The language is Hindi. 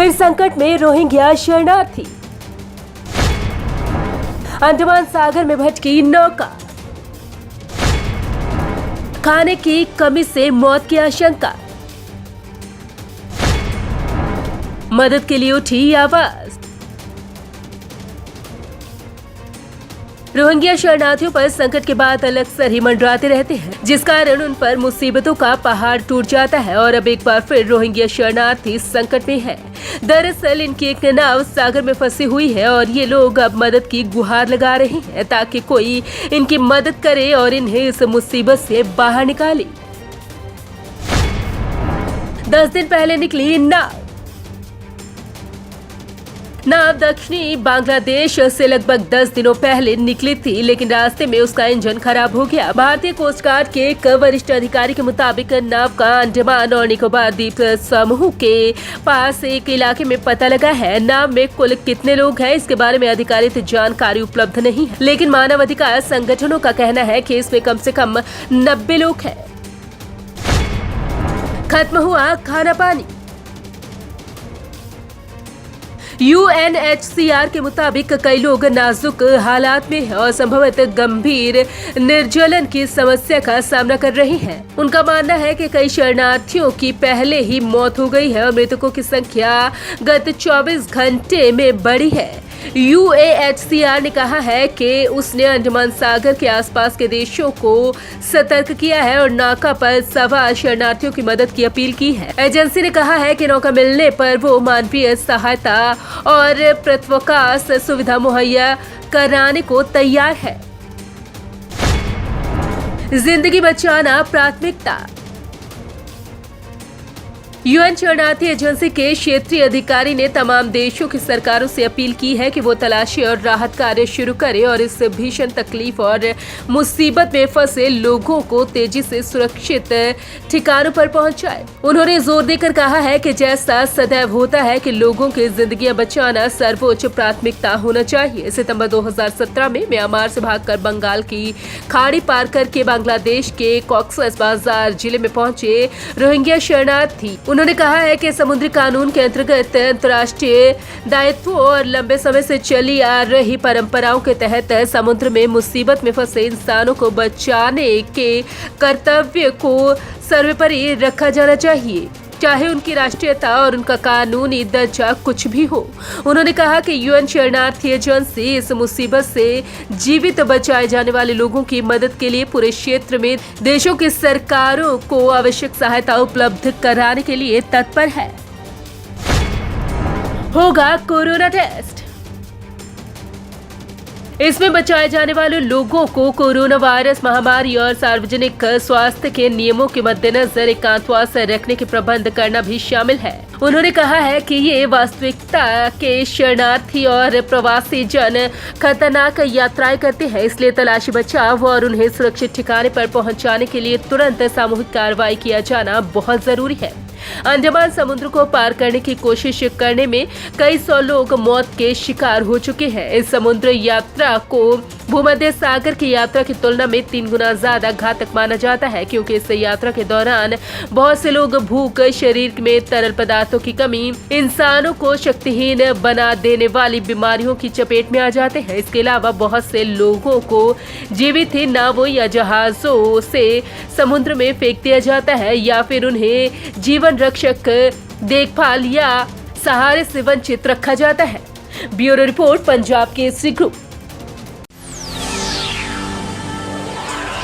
फिर संकट में रोहिंग्या शरणार्थी। अंडमान सागर में भटकी नौका। खाने की कमी से मौत की आशंका। मदद के लिए उठी आवाज। रोहिंग्या शरणार्थियों पर संकट के बाद अलग सर ही मंडराते रहते हैं, जिस कारण उन पर मुसीबतों का पहाड़ टूट जाता है और अब एक बार फिर रोहिंग्या शरणार्थी संकट में है। दरअसल इनकी एक नाव सागर में फंसी हुई है और ये लोग अब मदद की गुहार लगा रहे हैं ताकि कोई इनकी मदद करे और इन्हें इस मुसीबत से बाहर निकाले। 10 दिन पहले निकली नाव दक्षिणी बांग्लादेश से लगभग 10 दिनों पहले निकली थी, लेकिन रास्ते में उसका इंजन खराब हो गया। भारतीय कोस्ट गार्ड के एक वरिष्ठ अधिकारी के मुताबिक नाव का अंडमान और निकोबार द्वीप समूह के पास एक इलाके में पता लगा है। नाव में कुल कितने लोग हैं इसके बारे में आधिकारिक जानकारी उपलब्ध नहीं है, लेकिन मानवाधिकार संगठनों का कहना है कि इसमें कम से कम 90 लोग हैं। खत्म हुआ खाना पानी। UNHCR के मुताबिक कई लोग नाजुक हालात में हैं और संभवतः गंभीर निर्जलन की समस्या का सामना कर रहे हैं। उनका मानना है कि कई शरणार्थियों की पहले ही मौत हो गई है और मृतकों की संख्या गत 24 घंटे में बढ़ी है। UNHCR ने कहा है कि उसने अंडमान सागर के आसपास के देशों को सतर्क किया है और नौका पर सवार शरणार्थियों की मदद की अपील की है। एजेंसी ने कहा है कि नौका मिलने पर वो मानवीय सहायता और प्रत्यावास सुविधा मुहैया कराने को तैयार है। जिंदगी बचाना प्राथमिकता। UN शरणार्थी एजेंसी के क्षेत्रीय अधिकारी ने तमाम देशों की सरकारों से अपील की है कि वो तलाशी और राहत कार्य शुरू करें और इस भीषण तकलीफ और मुसीबत में फंसे लोगों को तेजी से सुरक्षित ठिकानों पर पहुंचाए। उन्होंने जोर देकर कहा है कि जैसा सदैव होता है कि लोगों की जिंदगियां बचाना सर्वोच्च प्राथमिकता होना चाहिए। सितंबर 2017 में म्यांमार से भागकर बंगाल की खाड़ी पार करके बांग्लादेश के कॉक्सस बाजार जिले में पहुंचे रोहिंग्या शरणार्थी। उन्होंने कहा है कि समुद्री कानून के अंतर्गत अंतर्राष्ट्रीय दायित्वों और लंबे समय से चली आ रही परंपराओं के तहत समुद्र में मुसीबत में फंसे इंसानों को बचाने के कर्तव्य को सर्वोपरि रखा जाना चाहिए, चाहे उनकी राष्ट्रीयता और उनका कानूनी दर्जा कुछ भी हो। उन्होंने कहा कि UN शरणार्थी एजेंसी इस मुसीबत से जीवित बचाए जाने वाले लोगों की मदद के लिए पूरे क्षेत्र में देशों की सरकारों को आवश्यक सहायता उपलब्ध कराने के लिए तत्पर है। होगा कोरोना टेस्ट। इसमें बचाए जाने वाले लोगों को कोरोना वायरस महामारी और सार्वजनिक स्वास्थ्य के नियमों के मद्देनजर एकांतवास रखने के प्रबंध करना भी शामिल है। उन्होंने कहा है कि ये वास्तविकता के शरणार्थी और प्रवासी जन खतरनाक यात्राएं करते हैं, इसलिए तलाशी बचाव और उन्हें सुरक्षित ठिकाने पर पहुंचाने के लिए तुरंत सामूहिक कार्रवाई किया जाना बहुत जरूरी है। अंडमान समुद्र को पार करने की कोशिश करने में कई 100 लोग मौत के शिकार हो चुके हैं। इस समुद्र यात्रा को भूमध्य सागर की यात्रा की तुलना में 3 गुना ज्यादा घातक माना जाता है, क्योंकि इस यात्रा के दौरान बहुत से लोग भूख, शरीर में तरल पदार्थों की कमी, इंसानों को शक्तिहीन बना देने वाली बीमारियों की चपेट में आ जाते हैं। इसके अलावा बहुत से लोगों को जीवित ही नावों या जहाजों से समुद्र में फेंक दिया जाता है या फिर उन्हें जीवन रक्षक देखभाल या सहारे से वंचित रखा जाता है। Bureau report, Punjab Kesari group.